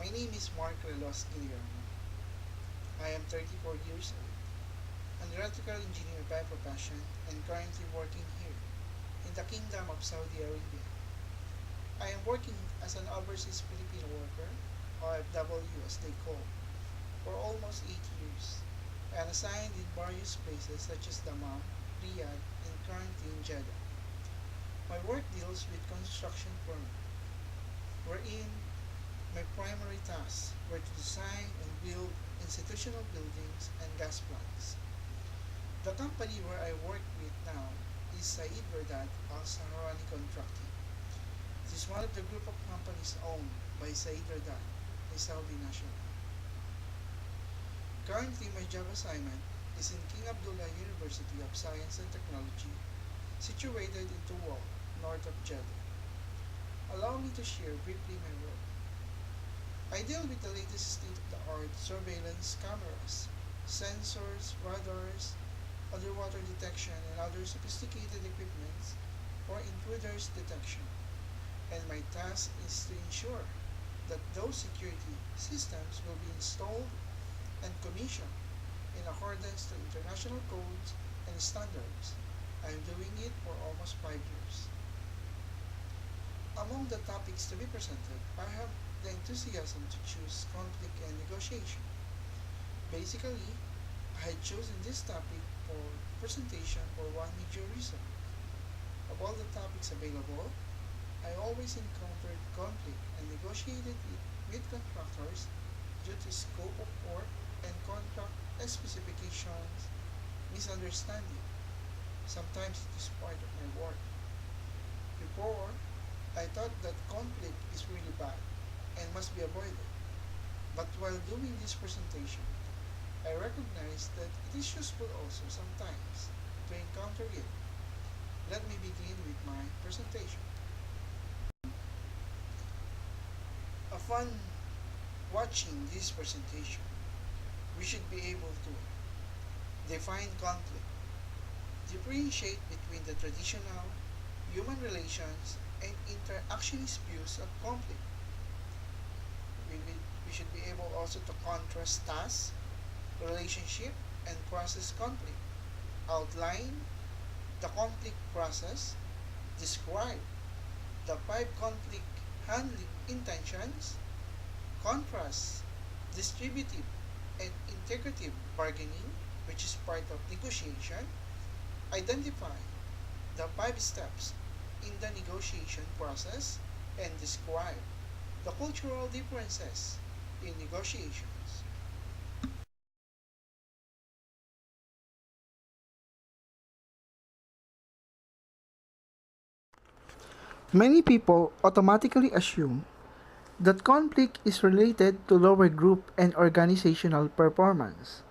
My name is Mark Relos Guillermo. I am 34 years old, an electrical engineer by profession, and currently working here in the Kingdom of Saudi Arabia. I am working as an overseas Filipino worker, OFW as they call, for almost 8 years, and assigned in various places such as Dammam, Riyadh, and currently in Jeddah. My work deals with construction firm, wherein my primary tasks were to design and build institutional buildings and gas plants. The company where I work with now is Said Verdad Al Saharani Contracting. It is one of the group of companies owned by Said Verdad, a Saudi national. Currently, my job assignment is in King Abdullah University of Science and Technology, situated in Tuwal, north of Jeddah. Allow me to share briefly my work. I deal with the latest state-of-the-art surveillance cameras, sensors, radars, underwater detection, and other sophisticated equipments for intruders detection. And my task is to ensure that those security systems will be installed and commissioned in accordance to international codes and standards. I am doing it for almost 5 years. Among the topics to be presented, I have the enthusiasm to choose conflict and negotiation. Basically, I had chosen this topic for presentation for one major reason. Of all the topics available, I always encountered conflict and negotiated it with contractors due to scope of work and contract specifications, misunderstanding. Sometimes it is part of my work. Before, I thought that conflict is really bad and must be avoided. But while doing this presentation, I recognized that it is useful also sometimes to encounter it. Let me begin with my presentation. Upon watching this presentation, we should be able to define conflict, differentiate between the traditional human relations and interactionist views of conflict. We should be able also to contrast task, relationship, and process conflict, outline the conflict process, describe the five conflict handling intentions, contrast distributive and integrative bargaining, which is part of negotiation, identify the five steps in the negotiation process, and describe the cultural differences in negotiations. Many people automatically assume that conflict is related to lower group and organizational performance.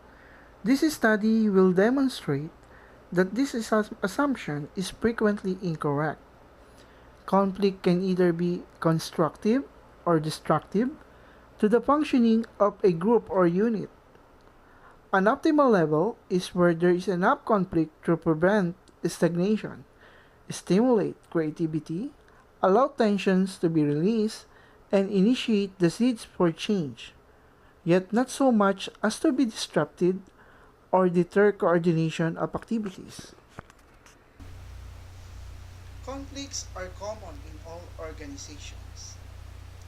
This study will demonstrate that this assumption is frequently incorrect. Conflict can either be constructive or destructive to the functioning of a group or unit. An optimal level is where there is enough conflict to prevent stagnation, stimulate creativity, allow tensions to be released, and initiate the seeds for change, yet not so much as to be disrupted or deter coordination of activities. Conflicts are common in all organizations.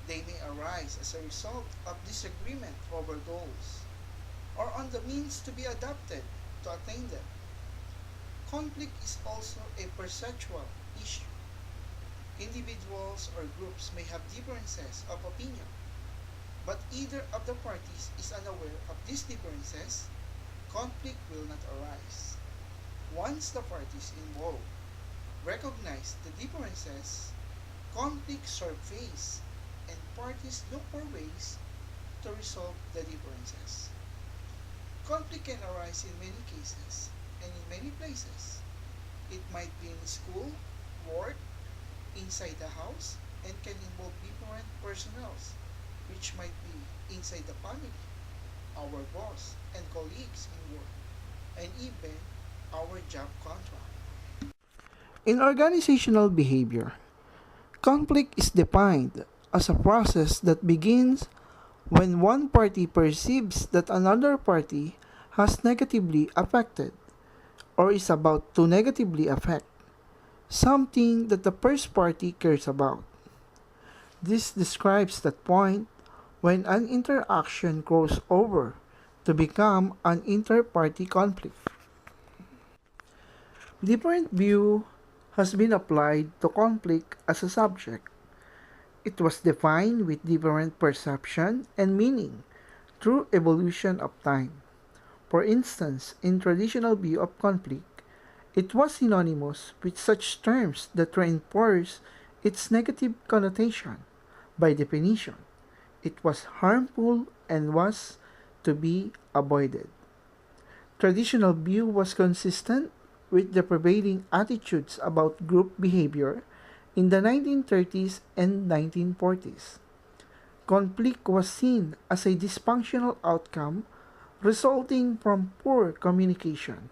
They may arise as a result of disagreement over goals or on the means to be adopted to attain them. Conflict is also a perceptual issue. Individuals or groups may have differences of opinion, but either of the parties is unaware of these differences, conflict will not arise. Once the parties involved recognize the differences, conflict surface and parties look for ways to resolve the differences. Conflict can arise in many cases and in many places. It might be in school, work, inside the house, and can involve different personnels, which might be inside the family, our boss and colleagues in work, and even our job contract. In organizational behavior, conflict is defined as a process that begins when one party perceives that another party has negatively affected or is about to negatively affect something that the first party cares about. This describes that point when an interaction grows over to become an inter-party conflict. Different view has been applied to conflict as a subject. It was defined with different perception and meaning through evolution of time. For instance, in traditional view of conflict, it was synonymous with such terms that reinforce its negative connotation. By definition, it was harmful and was to be avoided. Traditional view was consistent with the prevailing attitudes about group behavior in the 1930s and 1940s. Conflict was seen as a dysfunctional outcome resulting from poor communication,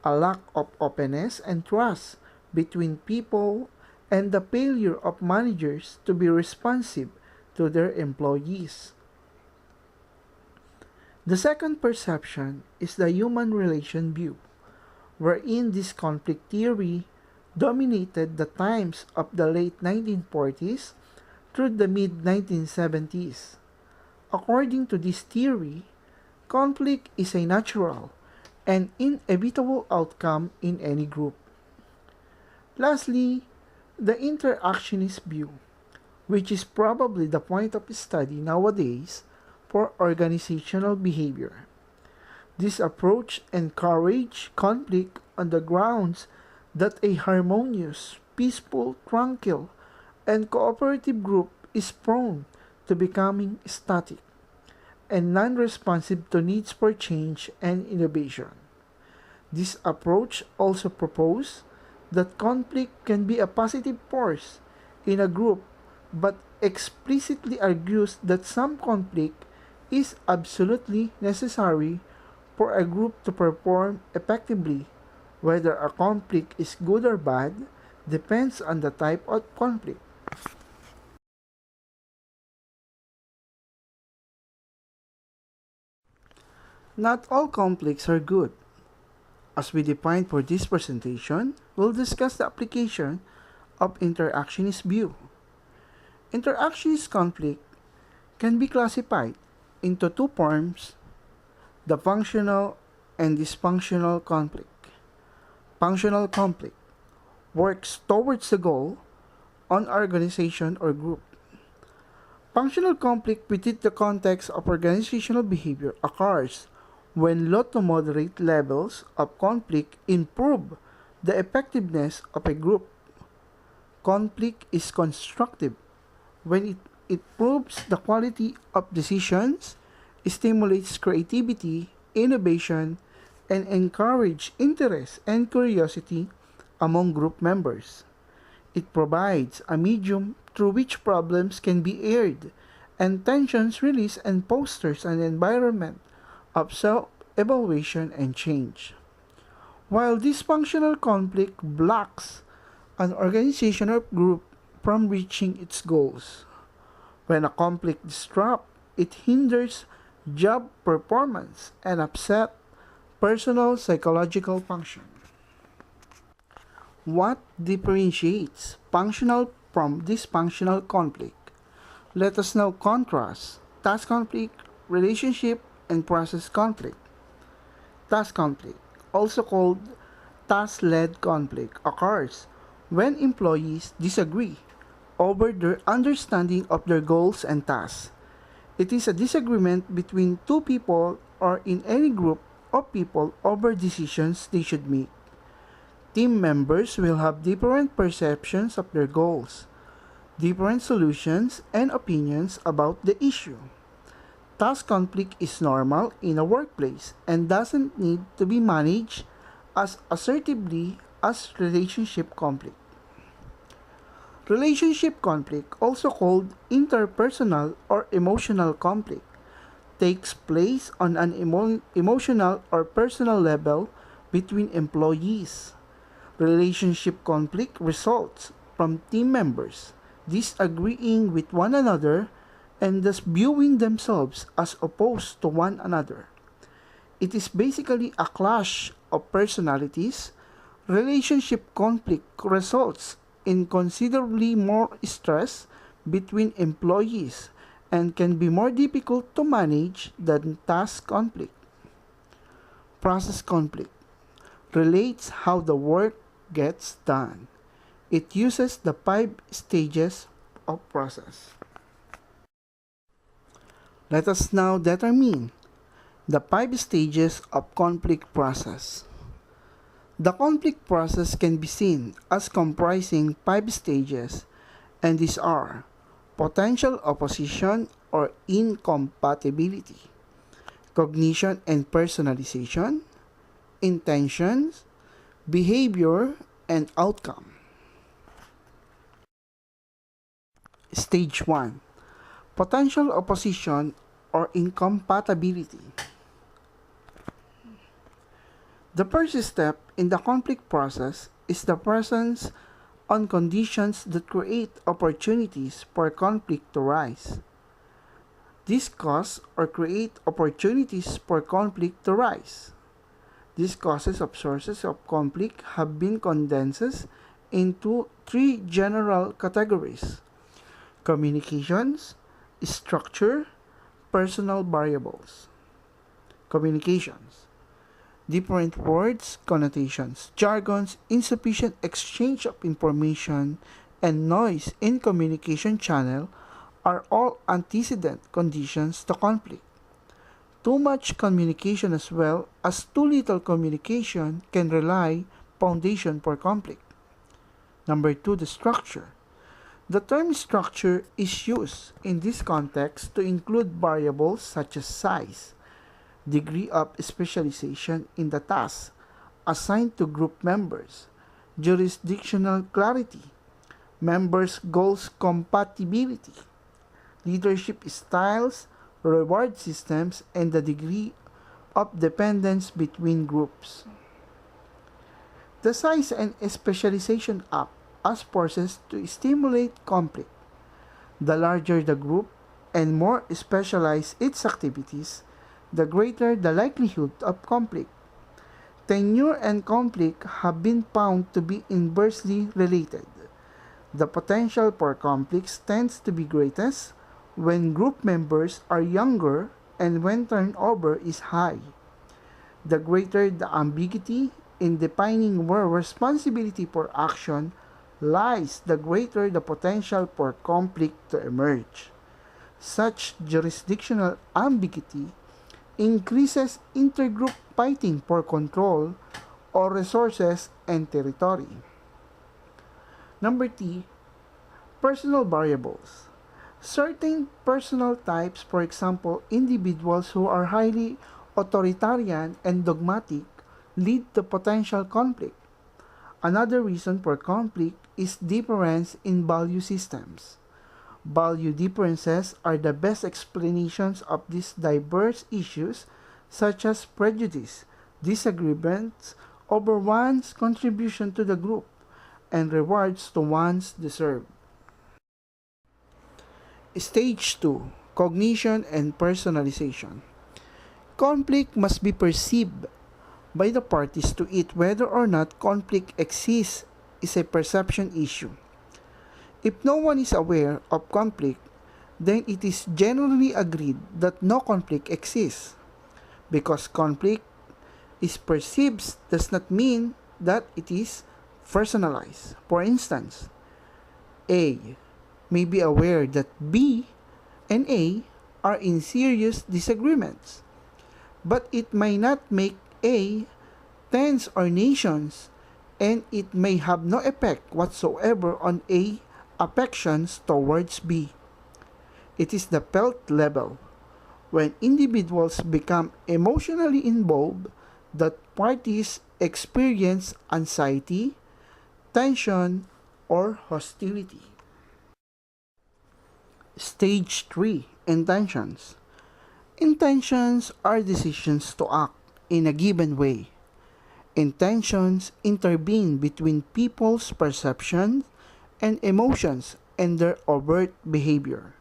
a lack of openness and trust between people, and the failure of managers to be responsive to their employees. The second perception is the human relation view, wherein this conflict theory dominated the times of the late 1940s through the mid 1970s. According to this theory, conflict is a natural and inevitable outcome in any group. Lastly, the interactionist view, which is probably the point of study nowadays for organizational behavior. This approach encourages conflict on the grounds that a harmonious, peaceful, tranquil, and cooperative group is prone to becoming static and non-responsive to needs for change and innovation. This approach also proposes that conflict can be a positive force in a group, but explicitly argues that some conflict is absolutely necessary for a group to perform effectively. Whether a conflict is good or bad depends on the type of conflict. Not all conflicts are good. As we defined for this presentation, we'll discuss the application of interactionist view. Interactionist conflict can be classified into two forms: the functional and dysfunctional conflict. Functional conflict works towards the goal on organization or group. Functional conflict within the context of organizational behavior occurs when low to moderate levels of conflict improve the effectiveness of a group. Conflict is constructive when it improves the quality of decisions, stimulates creativity, innovation, and encourage interest and curiosity among group members. It provides a medium through which problems can be aired and tensions released and fosters an environment of self-evaluation and change. While dysfunctional conflict blocks an organization or group from reaching its goals. When a conflict disrupts, it hinders job performance and upset personal psychological function. What differentiates functional from dysfunctional conflict? Let us now contrast task conflict, relationship, and process conflict. Task conflict, also called task-led conflict, occurs when employees disagree over their understanding of their goals and tasks. It is a disagreement between two people or in any group of people over decisions they should make. Team members will have different perceptions of their goals, different solutions, and opinions about the issue. Task conflict is normal in a workplace and doesn't need to be managed as assertively as relationship conflict. Relationship conflict, also called interpersonal or emotional conflict, takes place on an emotional or personal level between employees. Relationship conflict results from team members disagreeing with one another and thus viewing themselves as opposed to one another. It is basically a clash of personalities. Relationship conflict results in considerably more stress between employees and can be more difficult to manage than task conflict. Process conflict relates how the work gets done. It uses the 5 stages of process. Let us now determine the 5 stages of conflict process. The conflict process can be seen as comprising 5 stages, and these are potential opposition or incompatibility, cognition and personalization, intentions, behavior, and outcome. Stage 1. Potential opposition or incompatibility. The first step in the conflict process is the presence on conditions that create opportunities for conflict to rise. These cause or create opportunities for conflict to rise. These causes of sources of conflict have been condensed into 3 general categories: communications, structure, personal variables. Communications: different words, connotations, jargons, insufficient exchange of information, and noise in communication channel are all antecedent conditions to conflict. Too much communication as well as too little communication can rely foundation for conflict. Number 2, the structure. The term structure is used in this context to include variables such as size, degree of specialization in the task assigned to group members, jurisdictional clarity, members' goals compatibility, leadership styles, reward systems, and the degree of dependence between groups. The size and specialization act as forces to stimulate conflict. The larger the group and more specialized its activities, the greater the likelihood of conflict. Tenure and conflict have been found to be inversely related. The potential for conflicts tends to be greatest when group members are younger and when turnover is high. The greater the ambiguity in defining where responsibility for action lies, the greater the potential for conflict to emerge. Such jurisdictional ambiguity increases intergroup fighting for control or resources and territory. Number 3, personal variables. Certain personal types, for example, individuals who are highly authoritarian and dogmatic, lead to potential conflict. Another reason for conflict is difference in value systems. Value differences are the best explanations of these diverse issues, such as prejudice, disagreements over one's contribution to the group, and rewards to one's deserve. Stage 2. Cognition and personalization. Conflict must be perceived by the parties to it. Whether or not conflict exists is a perception issue. If no one is aware of conflict, then it is generally agreed that no conflict exists. Because conflict is perceived does not mean that it is personalized. For instance, A may be aware that B and A are in serious disagreements, but it may not make A tens or nations, and it may have no effect whatsoever on A affections towards B. It is the felt level, when individuals become emotionally involved, that parties experience anxiety, tension, or hostility. Stage 3. Intentions. Intentions are decisions to act in a given way. Intentions intervene between people's perceptions and emotions and their overt behavior.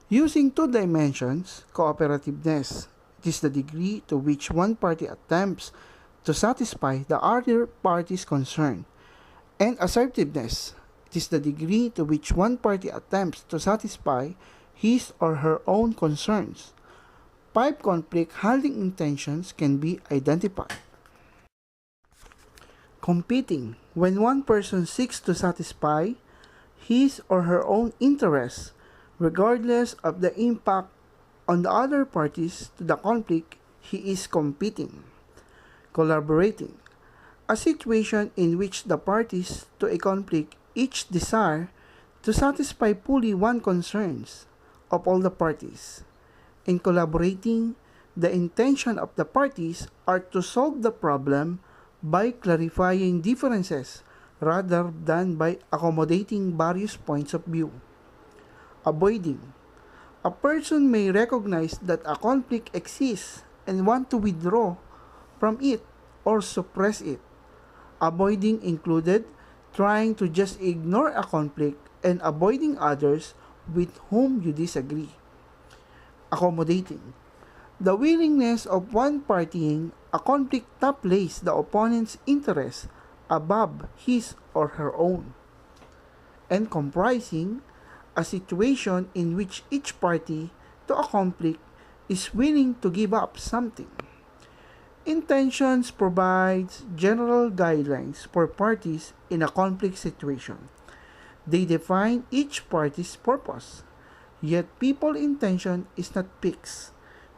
Using two dimensions, cooperativeness, it is the degree to which one party attempts to satisfy the other party's concern, and assertiveness, it is the degree to which one party attempts to satisfy his or her own concerns. Five conflict handling intentions can be identified. Competing, when one person seeks to satisfy his or her own interests, regardless of the impact on the other parties to the conflict he is competing. Collaborating, a situation in which the parties to a conflict each desire to satisfy fully one concerns of all the parties. In collaborating, the intention of the parties are to solve the problem by clarifying differences rather than by accommodating various points of view. Avoiding, a person may recognize that a conflict exists and want to withdraw from it or suppress it. Avoiding included trying to just ignore a conflict and avoiding others with whom you disagree. Accommodating, the willingness of one partying a conflict to place the opponent's interest above his or her own. And comprising, a situation in which each party to a conflict is willing to give up something. Intentions provides general guidelines for parties in a conflict situation. They define each party's purpose, yet people's intention is not fixed.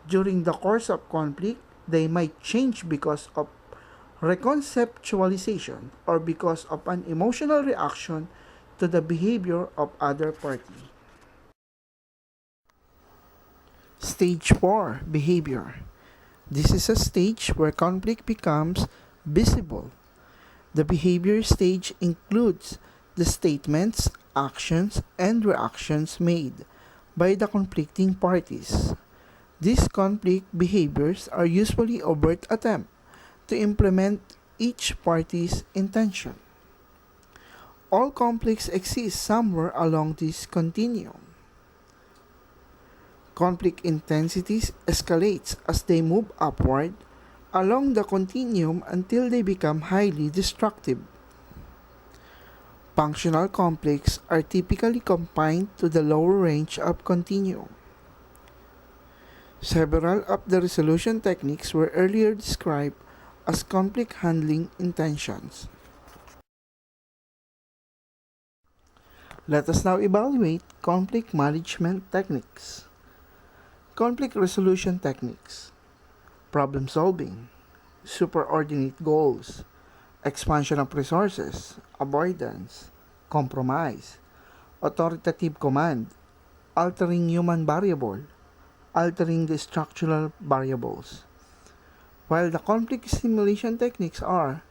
During the course of conflict, they might change because of reconceptualization or because of an emotional reaction to the behavior of other party. Stage 4, behavior. This is a stage where conflict becomes visible. The behavior stage includes the statements, actions, and reactions made by the conflicting parties. These conflict behaviors are usually overt attempts to implement each party's intention. All conflicts exist somewhere along this continuum. Conflict intensities escalates as they move upward along the continuum until they become highly destructive. Functional conflicts are typically confined to the lower range of continuum. Several of the resolution techniques were earlier described as conflict handling intentions. Let us now evaluate conflict management techniques. Conflict resolution techniques: problem solving, superordinate goals, expansion of resources, avoidance, compromise, authoritative command, altering human variable, altering the structural variables. While the conflict simulation techniques are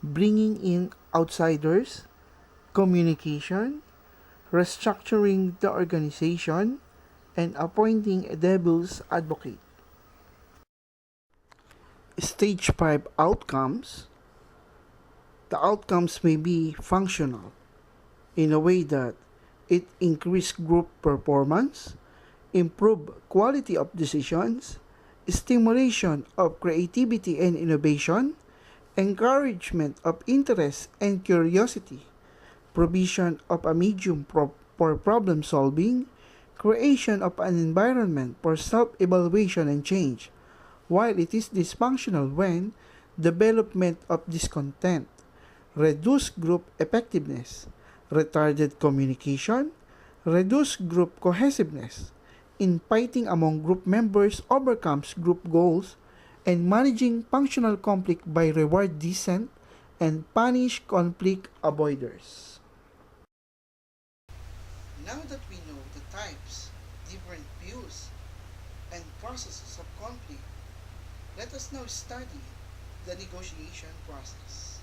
bringing in outsiders, communication, restructuring the organization, and appointing a devil's advocate. Stage 5 outcomes. The outcomes may be functional in a way that it increase group performance, improve quality of decisions, stimulation of creativity and innovation, encouragement of interest and curiosity, provision of a medium for problem solving, creation of an environment for self-evaluation and change, while it is dysfunctional when development of discontent, reduced group effectiveness, retarded communication, reduced group cohesiveness, infighting among group members overcomes group goals, and managing functional conflict by reward dissent and punish conflict avoiders. Now that we know the types, different views, and processes of conflict, let us now study the negotiation process.